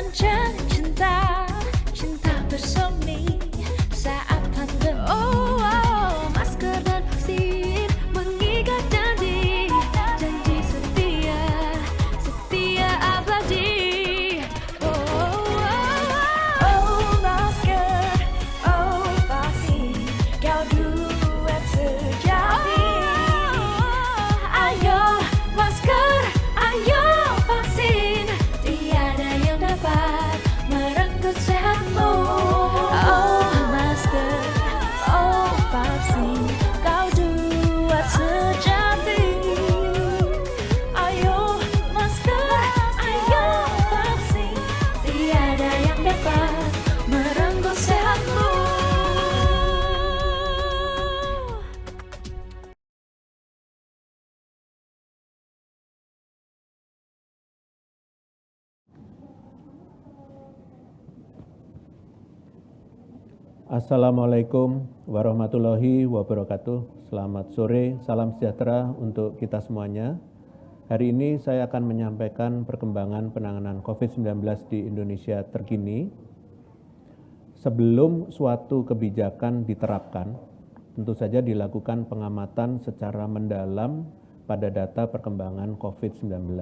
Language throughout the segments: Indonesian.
mencari cinta, cinta bersemi saat pandemi. Masker dan vaksin mengikat janji, janji setia, setia abadi. Masker, vaksin, kau duet sejati. Ayo masker, ayo vaksin, tiada yang dapat merenggut sehatmu. Masker, vaksin, kau duet sejati. Ayo masker, ayo vaksin, tiada yang dapat merenggut sehatmu. Assalamualaikum warahmatullahi wabarakatuh. Selamat sore, salam sejahtera untuk kita semuanya. Hari ini saya akan menyampaikan perkembangan penanganan COVID-19 di Indonesia terkini. Sebelum suatu kebijakan diterapkan, tentu saja dilakukan pengamatan secara mendalam pada data perkembangan COVID-19.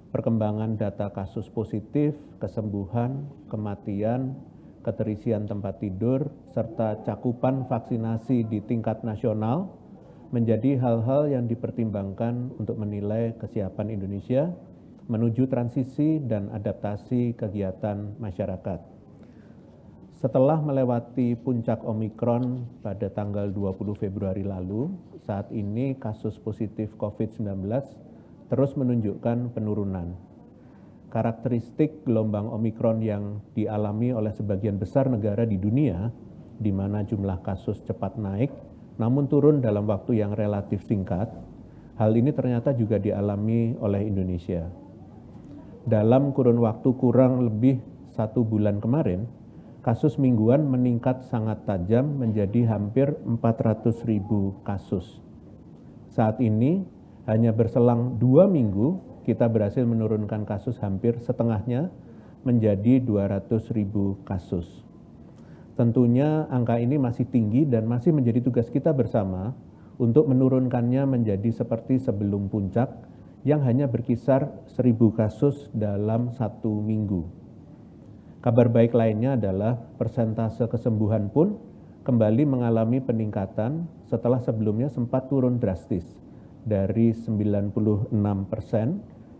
Perkembangan data kasus positif, kesembuhan, kematian, keterisian tempat tidur, serta cakupan vaksinasi di tingkat nasional menjadi hal-hal yang dipertimbangkan untuk menilai kesiapan Indonesia menuju transisi dan adaptasi kegiatan masyarakat. Setelah melewati puncak Omikron pada tanggal 20 Februari lalu, saat ini kasus positif COVID-19 terus menunjukkan penurunan. Karakteristik gelombang Omikron yang dialami oleh sebagian besar negara di dunia, di mana jumlah kasus cepat naik, namun turun dalam waktu yang relatif singkat, hal ini ternyata juga dialami oleh Indonesia. Dalam kurun waktu kurang lebih 1 bulan kemarin, kasus mingguan meningkat sangat tajam menjadi hampir 400.000 kasus. Saat ini, hanya berselang 2 minggu, kita berhasil menurunkan kasus hampir setengahnya menjadi 200.000 kasus. Tentunya angka ini masih tinggi dan masih menjadi tugas kita bersama untuk menurunkannya menjadi seperti sebelum puncak yang hanya berkisar 1.000 kasus dalam 1 minggu. Kabar baik lainnya adalah persentase kesembuhan pun kembali mengalami peningkatan setelah sebelumnya sempat turun drastis dari 96%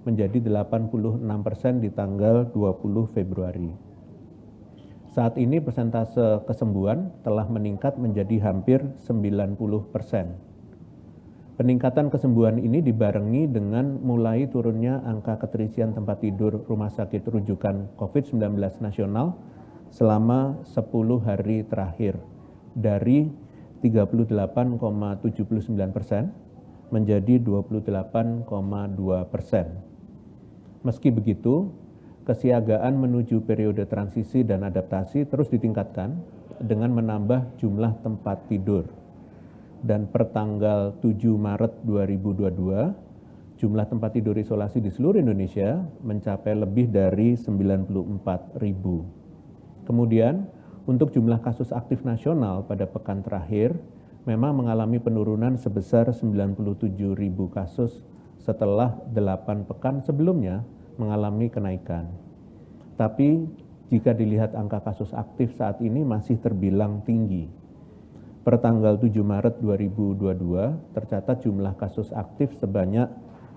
menjadi 86% di tanggal 20 Februari. Saat ini persentase kesembuhan telah meningkat menjadi hampir 90%. Peningkatan kesembuhan ini dibarengi dengan mulai turunnya angka keterisian tempat tidur rumah sakit rujukan COVID-19 nasional selama 10 hari terakhir dari 38,79% menjadi 28,2%. Meski begitu, kesiagaan menuju periode transisi dan adaptasi terus ditingkatkan dengan menambah jumlah tempat tidur. Dan per tanggal 7 Maret 2022, jumlah tempat tidur isolasi di seluruh Indonesia mencapai lebih dari 94.000. Kemudian, untuk jumlah kasus aktif nasional pada pekan terakhir, memang mengalami penurunan sebesar 97.000 kasus setelah 8 pekan sebelumnya mengalami kenaikan. Tapi jika dilihat angka kasus aktif saat ini masih terbilang tinggi. Per tanggal 7 Maret 2022 tercatat jumlah kasus aktif sebanyak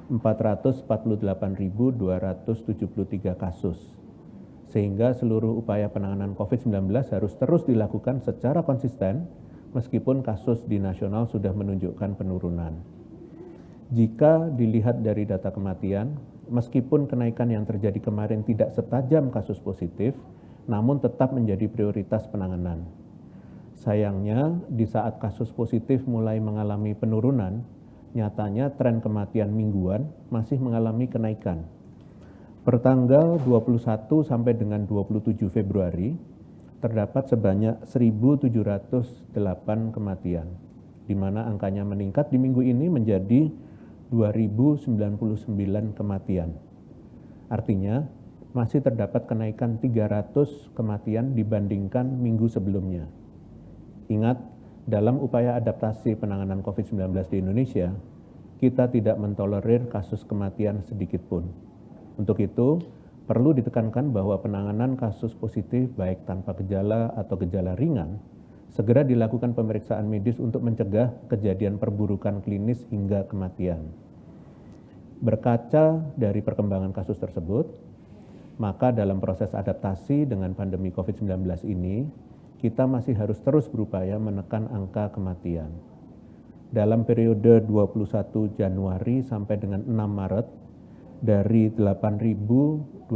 448.273 kasus. Sehingga seluruh upaya penanganan COVID-19 harus terus dilakukan secara konsisten meskipun kasus di nasional sudah menunjukkan penurunan. Jika dilihat dari data kematian, meskipun kenaikan yang terjadi kemarin tidak setajam kasus positif, namun tetap menjadi prioritas penanganan. Sayangnya, di saat kasus positif mulai mengalami penurunan, nyatanya tren kematian mingguan masih mengalami kenaikan. Per tanggal 21 sampai dengan 27 Februari, terdapat sebanyak 1.708 kematian, di mana angkanya meningkat di minggu ini menjadi 2.099 kematian. Artinya, masih terdapat kenaikan 300 kematian dibandingkan minggu sebelumnya. Ingat, dalam upaya adaptasi penanganan COVID-19 di Indonesia, kita tidak mentolerir kasus kematian sedikit pun. Untuk itu, perlu ditekankan bahwa penanganan kasus positif baik tanpa gejala atau gejala ringan segera dilakukan pemeriksaan medis untuk mencegah kejadian perburukan klinis hingga kematian. Berkaca dari perkembangan kasus tersebut, maka dalam proses adaptasi dengan pandemi COVID-19 ini, kita masih harus terus berupaya menekan angka kematian. Dalam periode 21 Januari sampai dengan 6 Maret, dari 8.230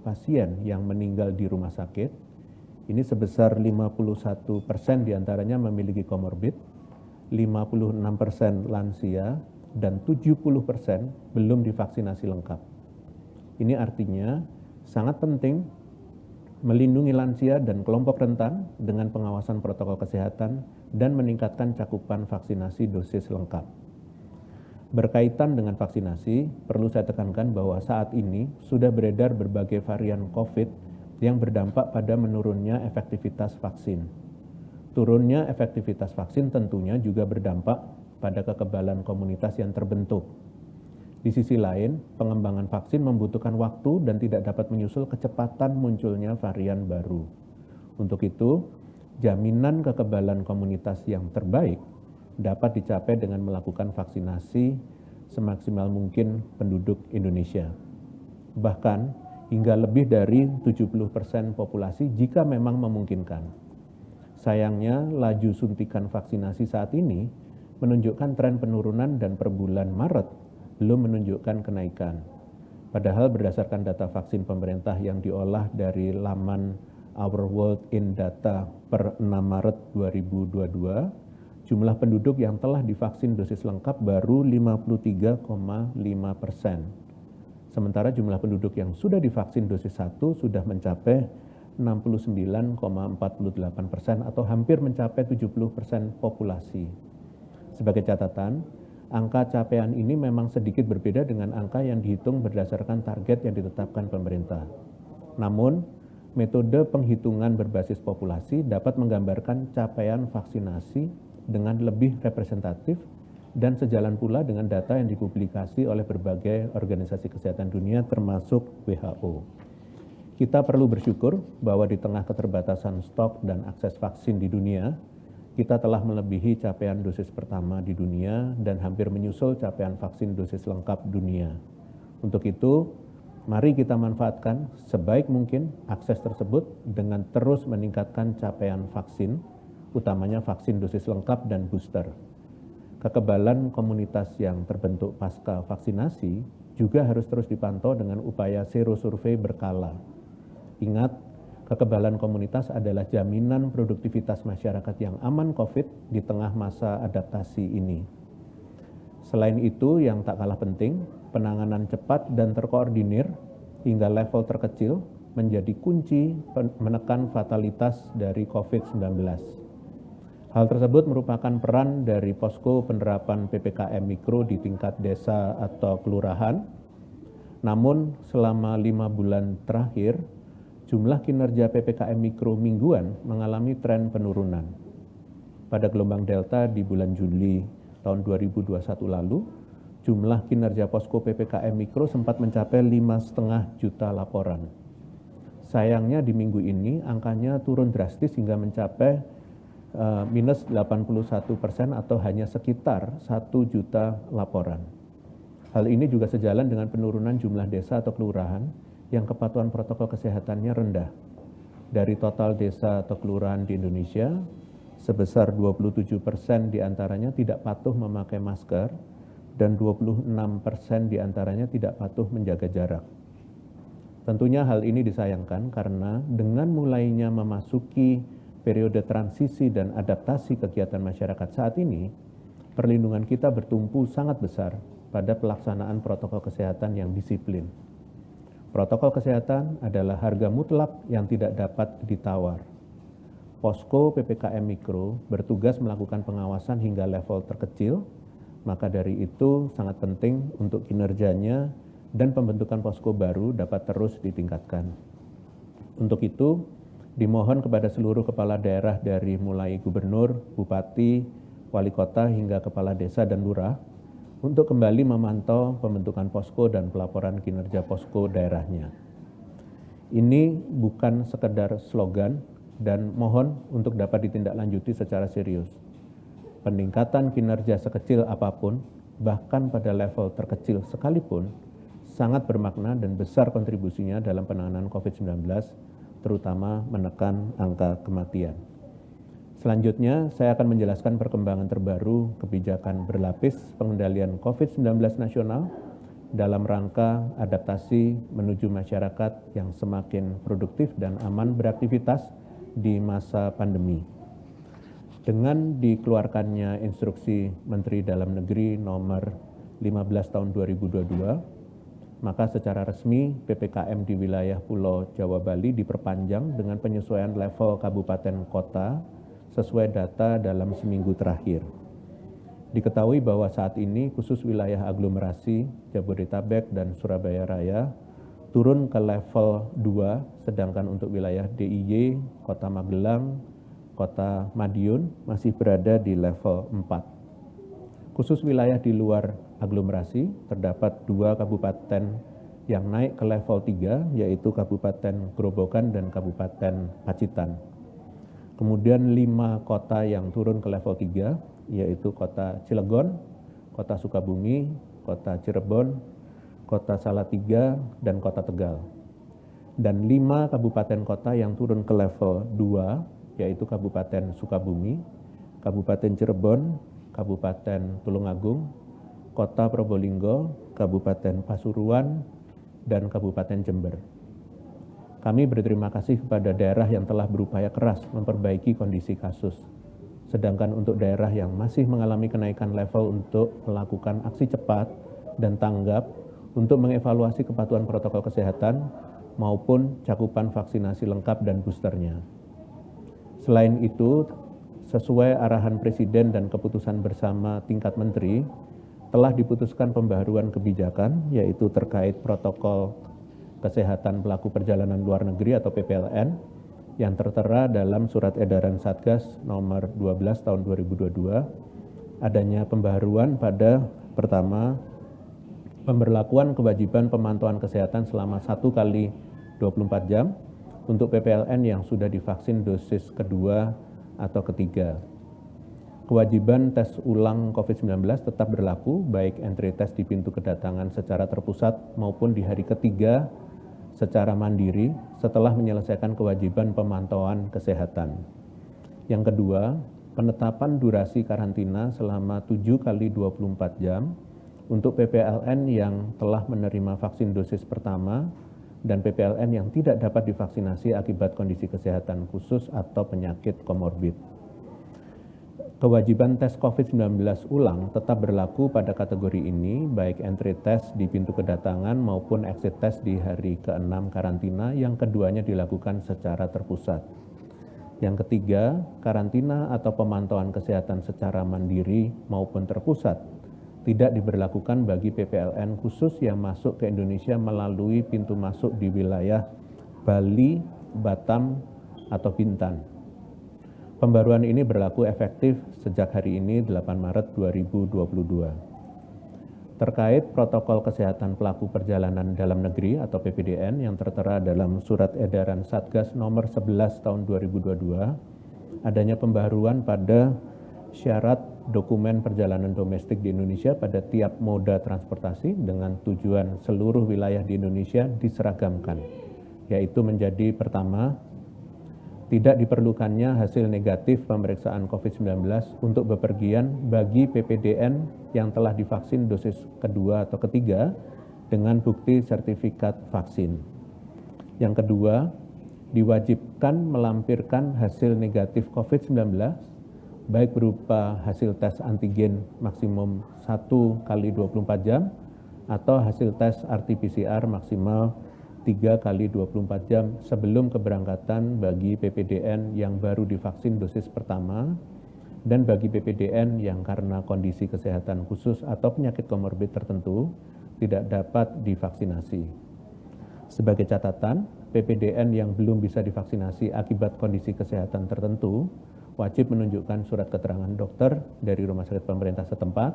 pasien yang meninggal di rumah sakit, ini sebesar 51% diantaranya memiliki komorbid, 56% lansia, dan 70% belum divaksinasi lengkap. Ini artinya sangat penting melindungi lansia dan kelompok rentan dengan pengawasan protokol kesehatan dan meningkatkan cakupan vaksinasi dosis lengkap. Berkaitan dengan vaksinasi, perlu saya tekankan bahwa saat ini sudah beredar berbagai varian COVID yang berdampak pada menurunnya efektivitas vaksin. Turunnya efektivitas vaksin tentunya juga berdampak pada kekebalan komunitas yang terbentuk. Di sisi lain, pengembangan vaksin membutuhkan waktu dan tidak dapat menyusul kecepatan munculnya varian baru. Untuk itu, jaminan kekebalan komunitas yang terbaik dapat dicapai dengan melakukan vaksinasi semaksimal mungkin penduduk Indonesia. Bahkan, hingga lebih dari 70% populasi jika memang memungkinkan. Sayangnya, laju suntikan vaksinasi saat ini menunjukkan tren penurunan dan per bulan Maret belum menunjukkan kenaikan. Padahal berdasarkan data vaksin pemerintah yang diolah dari laman Our World in Data per 6 Maret 2022, jumlah penduduk yang telah divaksin dosis lengkap baru 53,5%. Sementara jumlah penduduk yang sudah divaksin dosis 1 sudah mencapai 69,48% atau hampir mencapai 70% populasi. Sebagai catatan, angka capaian ini memang sedikit berbeda dengan angka yang dihitung berdasarkan target yang ditetapkan pemerintah. Namun, metode penghitungan berbasis populasi dapat menggambarkan capaian vaksinasi dengan lebih representatif dan sejalan pula dengan data yang dipublikasi oleh berbagai organisasi kesehatan dunia termasuk WHO. Kita perlu bersyukur bahwa di tengah keterbatasan stok dan akses vaksin di dunia, kita telah melebihi capaian dosis pertama di dunia dan hampir menyusul capaian vaksin dosis lengkap dunia. Untuk itu, mari kita manfaatkan sebaik mungkin akses tersebut dengan terus meningkatkan capaian vaksin, utamanya vaksin dosis lengkap dan booster. Kekebalan komunitas yang terbentuk pasca vaksinasi juga harus terus dipantau dengan upaya serosurvei berkala. Ingat, kekebalan komunitas adalah jaminan produktivitas masyarakat yang aman COVID di tengah masa adaptasi ini. Selain itu, yang tak kalah penting, penanganan cepat dan terkoordinir hingga level terkecil menjadi kunci menekan fatalitas dari COVID-19. Hal tersebut merupakan peran dari posko penerapan PPKM Mikro di tingkat desa atau kelurahan. Namun, selama 5 bulan terakhir, jumlah kinerja PPKM Mikro mingguan mengalami tren penurunan. Pada gelombang Delta di bulan Juli tahun 2021 lalu, jumlah kinerja posko PPKM Mikro sempat mencapai 5,5 juta laporan. Sayangnya di minggu ini angkanya turun drastis hingga mencapai minus 81% atau hanya sekitar 1 juta laporan. Hal ini juga sejalan dengan penurunan jumlah desa atau kelurahan yang kepatuhan protokol kesehatannya rendah. Dari total desa atau kelurahan di Indonesia, sebesar 27% diantaranya tidak patuh memakai masker dan 26% diantaranya tidak patuh menjaga jarak. Tentunya hal ini disayangkan karena dengan mulainya memasuki periode transisi dan adaptasi kegiatan masyarakat saat ini, perlindungan kita bertumpu sangat besar pada pelaksanaan protokol kesehatan yang disiplin. Protokol kesehatan adalah harga mutlak yang tidak dapat ditawar. Posko PPKM Mikro bertugas melakukan pengawasan hingga level terkecil, maka dari itu sangat penting untuk kinerjanya dan pembentukan posko baru dapat terus ditingkatkan. Untuk itu, dimohon kepada seluruh kepala daerah dari mulai gubernur, bupati, wali kota hingga kepala desa dan lurah untuk kembali memantau pembentukan posko dan pelaporan kinerja posko daerahnya. Ini bukan sekedar slogan dan mohon untuk dapat ditindaklanjuti secara serius. Peningkatan kinerja sekecil apapun, bahkan pada level terkecil sekalipun, sangat bermakna dan besar kontribusinya dalam penanganan COVID-19, terutama menekan angka kematian. Selanjutnya, saya akan menjelaskan perkembangan terbaru kebijakan berlapis pengendalian COVID-19 nasional dalam rangka adaptasi menuju masyarakat yang semakin produktif dan aman beraktivitas di masa pandemi. Dengan dikeluarkannya instruksi Menteri Dalam Negeri nomor 15 tahun 2022, maka secara resmi PPKM di wilayah Pulau Jawa Bali diperpanjang dengan penyesuaian level kabupaten kota sesuai data dalam seminggu terakhir. Diketahui bahwa saat ini khusus wilayah aglomerasi Jabodetabek dan Surabaya Raya turun ke level 2, sedangkan untuk wilayah DIY, Kota Magelang, Kota Madiun masih berada di level 4. Khusus wilayah di luar aglomerasi terdapat 2 kabupaten yang naik ke level 3, yaitu Kabupaten Grobogan dan Kabupaten Pacitan. Kemudian 5 kota yang turun ke level 3, yaitu Kota Cilegon, Kota Sukabumi, Kota Cirebon, Kota Salatiga, dan Kota Tegal. Dan 5 kabupaten kota yang turun ke level 2, yaitu Kabupaten Sukabumi, Kabupaten Cirebon, Kabupaten Tulungagung, Kota Probolinggo, Kabupaten Pasuruan, dan Kabupaten Jember. Kami berterima kasih kepada daerah yang telah berupaya keras memperbaiki kondisi kasus. Sedangkan untuk daerah yang masih mengalami kenaikan level untuk melakukan aksi cepat dan tanggap untuk mengevaluasi kepatuhan protokol kesehatan maupun cakupan vaksinasi lengkap dan boosternya. Selain itu, sesuai arahan Presiden dan keputusan bersama tingkat menteri, telah diputuskan pembaharuan kebijakan yaitu terkait protokol kesehatan pelaku perjalanan luar negeri atau PPLN yang tertera dalam Surat Edaran Satgas nomor 12 tahun 2022, adanya pembaharuan pada pertama, pemberlakuan kewajiban pemantauan kesehatan selama 1 kali 24 jam untuk PPLN yang sudah divaksin dosis kedua atau ketiga. Kewajiban tes ulang COVID-19 tetap berlaku, baik entry test di pintu kedatangan secara terpusat maupun di hari ketiga secara mandiri setelah menyelesaikan kewajiban pemantauan kesehatan. Yang kedua, penetapan durasi karantina selama 7 kali 24 jam untuk PPLN yang telah menerima vaksin dosis pertama dan PPLN yang tidak dapat divaksinasi akibat kondisi kesehatan khusus atau penyakit komorbid. Kewajiban tes COVID-19 ulang tetap berlaku pada kategori ini, baik entry test di pintu kedatangan maupun exit test di hari ke-6 karantina yang keduanya dilakukan secara terpusat. Yang ketiga, karantina atau pemantauan kesehatan secara mandiri maupun terpusat tidak diberlakukan bagi PPLN khusus yang masuk ke Indonesia melalui pintu masuk di wilayah Bali, Batam, atau Bintan. Pembaruan ini berlaku efektif sejak hari ini 8 Maret 2022. Terkait protokol kesehatan pelaku perjalanan dalam negeri atau PPDN yang tertera dalam Surat Edaran Satgas nomor 11 tahun 2022, adanya pembaruan pada syarat dokumen perjalanan domestik di Indonesia pada tiap moda transportasi dengan tujuan seluruh wilayah di Indonesia diseragamkan, yaitu menjadi pertama, tidak diperlukannya hasil negatif pemeriksaan COVID-19 untuk bepergian bagi PPDN yang telah divaksin dosis kedua atau ketiga dengan bukti sertifikat vaksin. Yang kedua, diwajibkan melampirkan hasil negatif COVID-19 baik berupa hasil tes antigen maksimum 1 kali 24 jam atau hasil tes RT-PCR maksimal 3 kali 24 jam sebelum keberangkatan bagi PPDN yang baru divaksin dosis pertama dan bagi PPDN yang karena kondisi kesehatan khusus atau penyakit komorbid tertentu tidak dapat divaksinasi. Sebagai catatan, PPDN yang belum bisa divaksinasi akibat kondisi kesehatan tertentu wajib menunjukkan surat keterangan dokter dari rumah sakit pemerintah setempat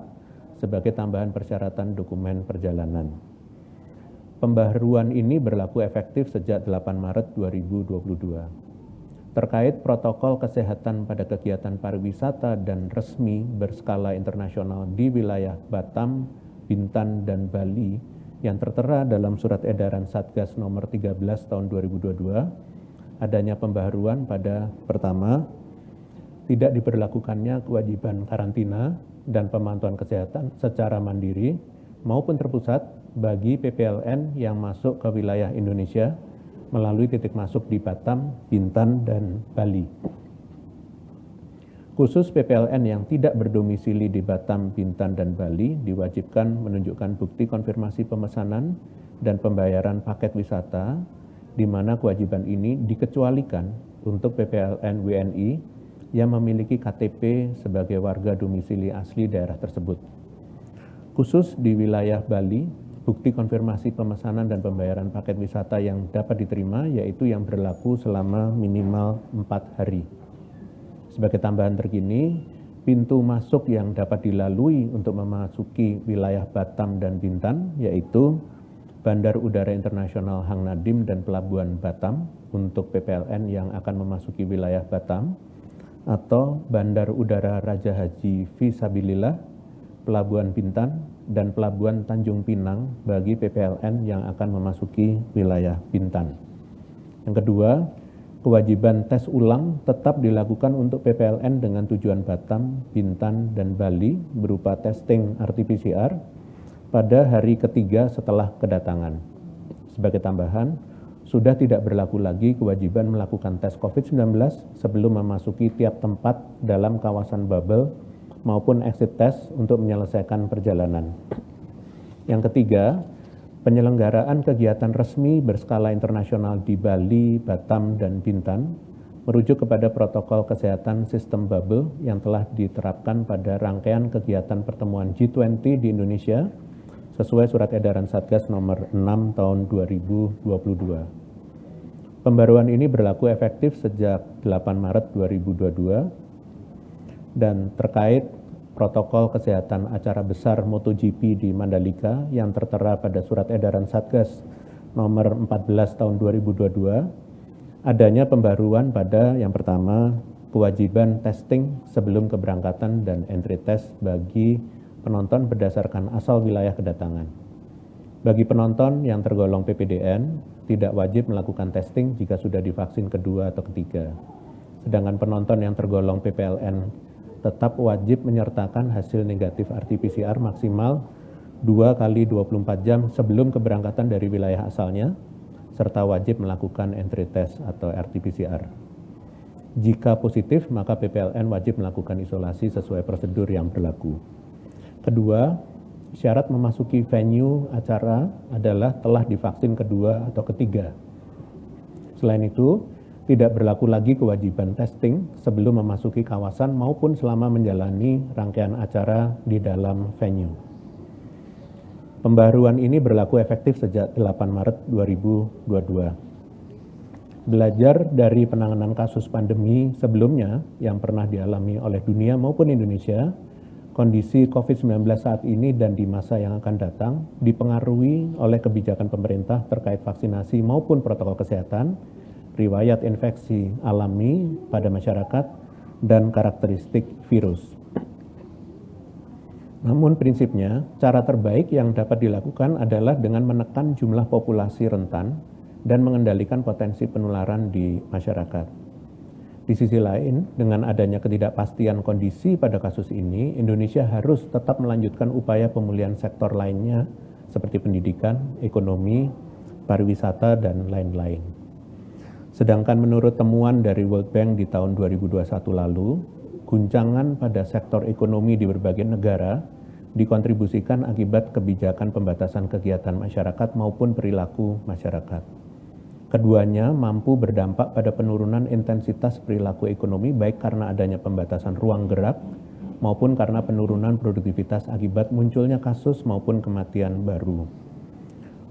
sebagai tambahan persyaratan dokumen perjalanan. Pembaharuan ini berlaku efektif sejak 8 Maret 2022. Terkait protokol kesehatan pada kegiatan pariwisata dan resmi berskala internasional di wilayah Batam, Bintan, dan Bali yang tertera dalam surat edaran Satgas nomor 13 tahun 2022, adanya pembaharuan pada pertama, tidak diberlakukannya kewajiban karantina dan pemantauan kesehatan secara mandiri maupun terpusat bagi PPLN yang masuk ke wilayah Indonesia melalui titik masuk di Batam, Bintan, dan Bali. Khusus PPLN yang tidak berdomisili di Batam, Bintan, dan Bali diwajibkan menunjukkan bukti konfirmasi pemesanan dan pembayaran paket wisata, di mana kewajiban ini dikecualikan untuk PPLN WNI yang memiliki KTP sebagai warga domisili asli daerah tersebut. Khusus di wilayah Bali, bukti konfirmasi pemesanan dan pembayaran paket wisata yang dapat diterima yaitu yang berlaku selama minimal 4 hari. Sebagai tambahan terkini, pintu masuk yang dapat dilalui untuk memasuki wilayah Batam dan Bintan yaitu Bandar Udara Internasional Hang Nadiem dan Pelabuhan Batam untuk PPLN yang akan memasuki wilayah Batam, atau Bandar Udara Raja Haji Fisabilillah, Pelabuhan Bintan, dan Pelabuhan Tanjung Pinang bagi PPLN yang akan memasuki wilayah Bintan. Yang kedua, kewajiban tes ulang tetap dilakukan untuk PPLN dengan tujuan Batam, Bintan, dan Bali berupa testing RT-PCR pada hari ketiga setelah kedatangan. Sebagai tambahan, sudah tidak berlaku lagi kewajiban melakukan tes COVID-19 sebelum memasuki tiap tempat dalam kawasan bubble maupun exit test untuk menyelesaikan perjalanan. Yang ketiga, penyelenggaraan kegiatan resmi berskala internasional di Bali, Batam, dan Bintan merujuk kepada protokol kesehatan sistem bubble yang telah diterapkan pada rangkaian kegiatan pertemuan G20 di Indonesia sesuai surat edaran Satgas nomor 6 tahun 2022. Pembaruan ini berlaku efektif sejak 8 Maret 2022 dan terkait protokol kesehatan acara besar MotoGP di Mandalika yang tertera pada surat edaran Satgas nomor 14 tahun 2022, adanya pembaruan pada yang pertama, kewajiban testing sebelum keberangkatan dan entry test bagi penonton berdasarkan asal wilayah kedatangan. Bagi penonton yang tergolong PPDN, tidak wajib melakukan testing jika sudah divaksin kedua atau ketiga. Sedangkan penonton yang tergolong PPLN tetap wajib menyertakan hasil negatif RT-PCR maksimal 2 kali 24 jam sebelum keberangkatan dari wilayah asalnya, serta wajib melakukan entry test atau RT-PCR. Jika positif, maka PPLN wajib melakukan isolasi sesuai prosedur yang berlaku. Kedua, syarat memasuki venue acara adalah telah divaksin kedua atau ketiga. Selain itu, tidak berlaku lagi kewajiban testing sebelum memasuki kawasan maupun selama menjalani rangkaian acara di dalam venue. Pembaruan ini berlaku efektif sejak 8 Maret 2022. Belajar dari penanganan kasus pandemi sebelumnya yang pernah dialami oleh dunia maupun Indonesia, kondisi COVID-19 saat ini dan di masa yang akan datang dipengaruhi oleh kebijakan pemerintah terkait vaksinasi maupun protokol kesehatan, riwayat infeksi alami pada masyarakat, dan karakteristik virus. Namun prinsipnya, cara terbaik yang dapat dilakukan adalah dengan menekan jumlah populasi rentan dan mengendalikan potensi penularan di masyarakat. Di sisi lain, dengan adanya ketidakpastian kondisi pada kasus ini, Indonesia harus tetap melanjutkan upaya pemulihan sektor lainnya seperti pendidikan, ekonomi, pariwisata, dan lain-lain. Sedangkan menurut temuan dari World Bank di tahun 2021 lalu, guncangan pada sektor ekonomi di berbagai negara dikontribusikan akibat kebijakan pembatasan kegiatan masyarakat maupun perilaku masyarakat. Keduanya mampu berdampak pada penurunan intensitas perilaku ekonomi baik karena adanya pembatasan ruang gerak maupun karena penurunan produktivitas akibat munculnya kasus maupun kematian baru.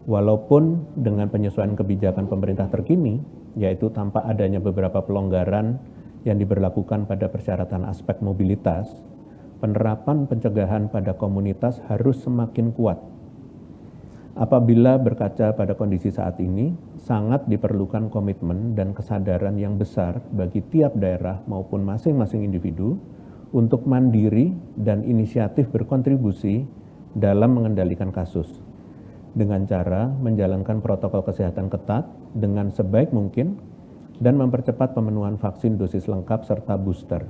Walaupun dengan penyesuaian kebijakan pemerintah terkini, yaitu tanpa adanya beberapa pelonggaran yang diberlakukan pada persyaratan aspek mobilitas, penerapan pencegahan pada komunitas harus semakin kuat. Apabila berkaca pada kondisi saat ini, sangat diperlukan komitmen dan kesadaran yang besar bagi tiap daerah maupun masing-masing individu untuk mandiri dan inisiatif berkontribusi dalam mengendalikan kasus dengan cara menjalankan protokol kesehatan ketat dengan sebaik mungkin dan mempercepat pemenuhan vaksin dosis lengkap serta booster.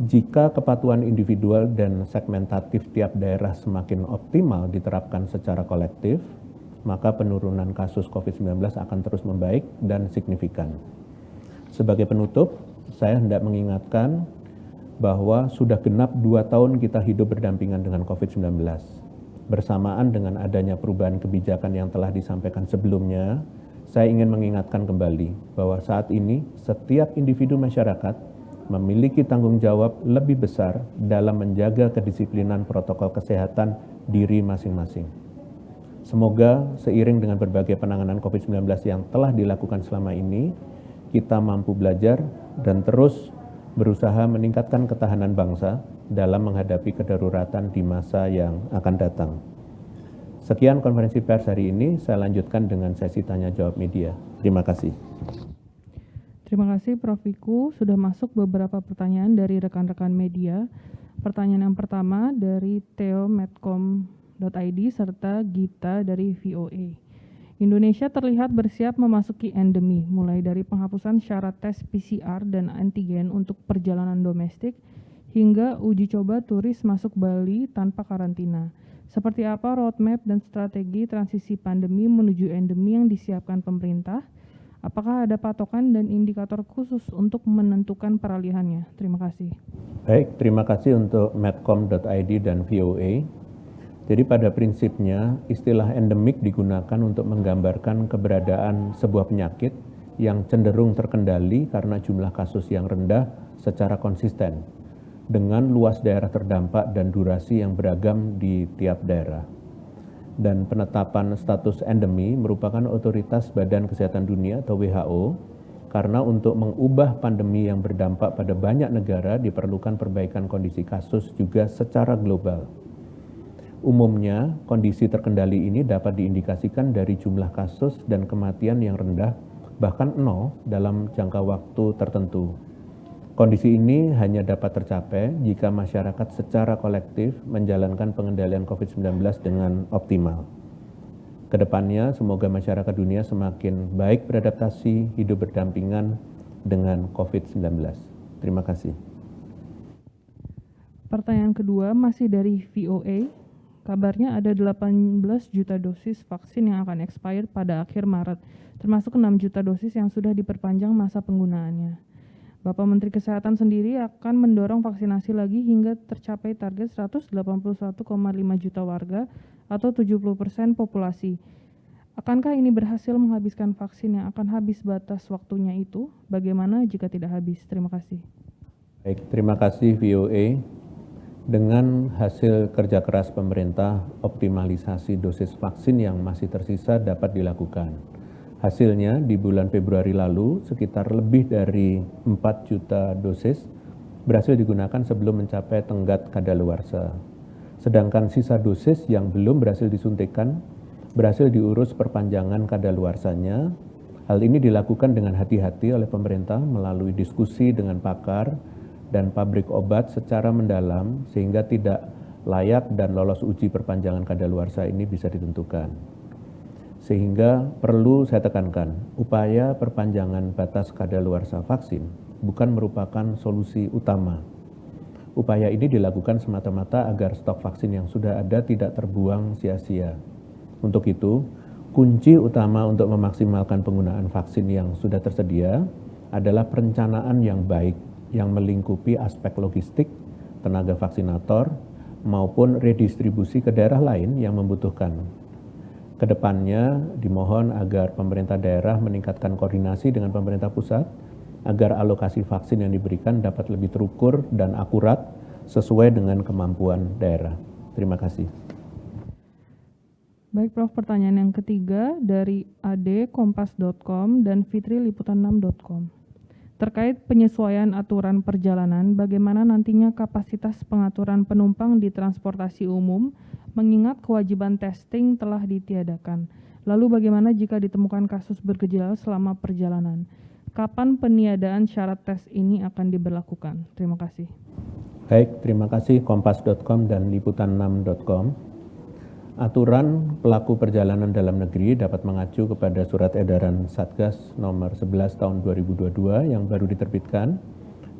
Jika kepatuhan individual dan segmentatif tiap daerah semakin optimal diterapkan secara kolektif, maka penurunan kasus COVID-19 akan terus membaik dan signifikan. Sebagai penutup, saya hendak mengingatkan bahwa sudah genap 2 tahun kita hidup berdampingan dengan COVID-19. Bersamaan dengan adanya perubahan kebijakan yang telah disampaikan sebelumnya, saya ingin mengingatkan kembali bahwa saat ini setiap individu masyarakat memiliki tanggung jawab lebih besar dalam menjaga kedisiplinan protokol kesehatan diri masing-masing. Semoga seiring dengan berbagai penanganan COVID-19 yang telah dilakukan selama ini, kita mampu belajar dan terus berusaha meningkatkan ketahanan bangsa dalam menghadapi kedaruratan di masa yang akan datang. Sekian konferensi pers hari ini, saya lanjutkan dengan sesi tanya jawab media. Terima kasih. Terima kasih Prof. Wiku. Sudah masuk beberapa pertanyaan dari rekan-rekan media. Pertanyaan yang pertama dari theo.medcom.id serta Gita dari VOA. Indonesia terlihat bersiap memasuki endemi, mulai dari penghapusan syarat tes PCR dan antigen untuk perjalanan domestik, hingga uji coba turis masuk Bali tanpa karantina. Seperti apa roadmap dan strategi transisi pandemi menuju endemi yang disiapkan pemerintah? Apakah ada patokan dan indikator khusus untuk menentukan peralihannya? Terima kasih. Baik, terima kasih untuk medcom.id dan VOA. Jadi pada prinsipnya istilah endemik digunakan untuk menggambarkan keberadaan sebuah penyakit yang cenderung terkendali karena jumlah kasus yang rendah secara konsisten dengan luas daerah terdampak dan durasi yang beragam di tiap daerah. Dan penetapan status endemi merupakan otoritas Badan Kesehatan Dunia atau WHO karena untuk mengubah pandemi yang berdampak pada banyak negara diperlukan perbaikan kondisi kasus juga secara global. Umumnya, kondisi terkendali ini dapat diindikasikan dari jumlah kasus dan kematian yang rendah, bahkan 0 dalam jangka waktu tertentu. Kondisi ini hanya dapat tercapai jika masyarakat secara kolektif menjalankan pengendalian COVID-19 dengan optimal. Kedepannya, semoga masyarakat dunia semakin baik beradaptasi hidup berdampingan dengan COVID-19. Terima kasih. Pertanyaan kedua masih dari VOA. Kabarnya ada 18 juta dosis vaksin yang akan expired pada akhir Maret, termasuk 6 juta dosis yang sudah diperpanjang masa penggunaannya. Bapak Menteri Kesehatan sendiri akan mendorong vaksinasi lagi hingga tercapai target 181,5 juta warga atau 70% populasi. Akankah ini berhasil menghabiskan vaksin yang akan habis batas waktunya itu? Bagaimana jika tidak habis? Terima kasih. Baik, terima kasih VOA. Dengan hasil kerja keras pemerintah, optimalisasi dosis vaksin yang masih tersisa dapat dilakukan. Hasilnya di bulan Februari lalu sekitar lebih dari 4 juta dosis berhasil digunakan sebelum mencapai tenggat kadaluarsa. Sedangkan sisa dosis yang belum berhasil disuntikan berhasil diurus perpanjangan kadaluarsanya. Hal ini dilakukan dengan hati-hati oleh pemerintah melalui diskusi dengan pakar dan pabrik obat secara mendalam sehingga tidak layak dan lolos uji perpanjangan kadaluarsa ini bisa ditentukan. Sehingga perlu saya tekankan, upaya perpanjangan batas kadaluarsa vaksin bukan merupakan solusi utama. Upaya ini dilakukan semata-mata agar stok vaksin yang sudah ada tidak terbuang sia-sia. Untuk itu, kunci utama untuk memaksimalkan penggunaan vaksin yang sudah tersedia adalah perencanaan yang baik yang melingkupi aspek logistik, tenaga vaksinator, maupun redistribusi ke daerah lain yang membutuhkan. Kedepannya dimohon agar pemerintah daerah meningkatkan koordinasi dengan pemerintah pusat agar alokasi vaksin yang diberikan dapat lebih terukur dan akurat sesuai dengan kemampuan daerah. Terima kasih. Baik Prof, pertanyaan yang ketiga dari ade.kompas.com dan fitriliputan6.com. Terkait penyesuaian aturan perjalanan, bagaimana nantinya kapasitas pengaturan penumpang di transportasi umum mengingat kewajiban testing telah ditiadakan? Lalu bagaimana jika ditemukan kasus bergejala selama perjalanan? Kapan peniadaan syarat tes ini akan diberlakukan? Terima kasih. Baik, terima kasih kompas.com dan liputan6.com. Aturan pelaku perjalanan dalam negeri dapat mengacu kepada surat edaran Satgas nomor 11 tahun 2022 yang baru diterbitkan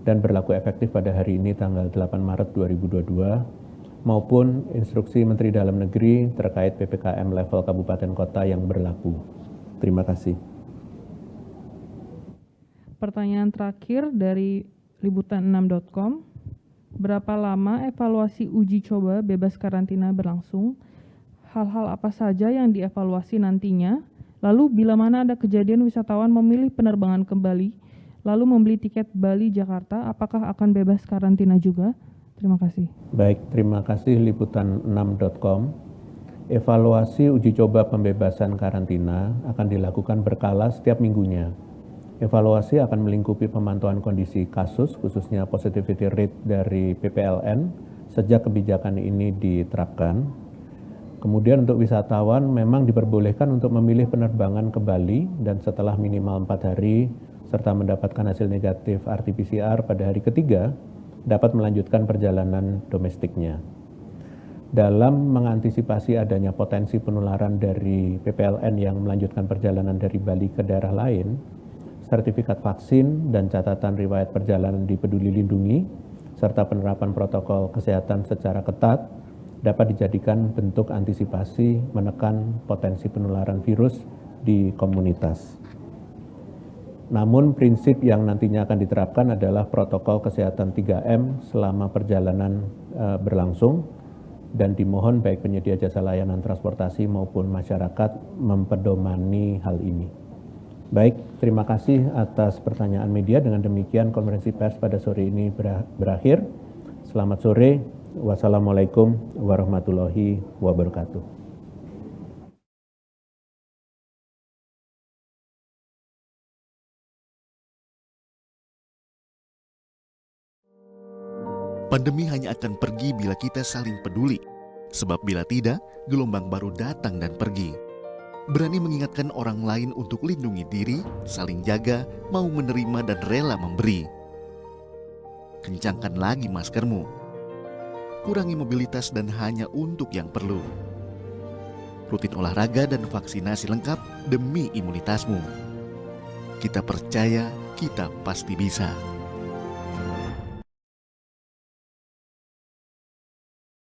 dan berlaku efektif pada hari ini tanggal 8 Maret 2022 maupun instruksi Menteri Dalam Negeri terkait PPKM level kabupaten kota yang berlaku. Terima kasih. Pertanyaan terakhir dari liputan6.com. Berapa lama evaluasi uji coba bebas karantina berlangsung? Hal-hal apa saja yang dievaluasi nantinya? Lalu bila mana ada kejadian wisatawan memilih penerbangan ke Bali, lalu membeli tiket Bali-Jakarta, apakah akan bebas karantina juga? Terima kasih. Baik, terima kasih liputan6.com. Evaluasi uji coba pembebasan karantina akan dilakukan berkala setiap minggunya. Evaluasi akan melingkupi pemantauan kondisi kasus, khususnya positivity rate dari PPLN, sejak kebijakan ini diterapkan. Kemudian untuk wisatawan memang diperbolehkan untuk memilih penerbangan ke Bali dan setelah minimal 4 hari serta mendapatkan hasil negatif RT-PCR pada hari ketiga dapat melanjutkan perjalanan domestiknya. Dalam mengantisipasi adanya potensi penularan dari PPLN yang melanjutkan perjalanan dari Bali ke daerah lain, sertifikat vaksin dan catatan riwayat perjalanan di Peduli Lindungi serta penerapan protokol kesehatan secara ketat dapat dijadikan bentuk antisipasi menekan potensi penularan virus di komunitas. Namun prinsip yang nantinya akan diterapkan adalah protokol kesehatan 3M selama perjalanan berlangsung dan dimohon baik penyedia jasa layanan transportasi maupun masyarakat mempedomani hal ini. Baik, terima kasih atas pertanyaan media. Dengan demikian konferensi pers pada sore ini berakhir. Selamat sore. Wassalamualaikum warahmatullahi wabarakatuh. Pandemi hanya akan pergi bila kita saling peduli. Sebab bila tidak, gelombang baru datang dan pergi. Berani mengingatkan orang lain untuk lindungi diri, saling jaga, mau menerima dan rela memberi. Kencangkan lagi maskermu. Kurangi mobilitas dan hanya untuk yang perlu. Rutin olahraga dan vaksinasi lengkap demi imunitasmu. Kita percaya, kita pasti bisa.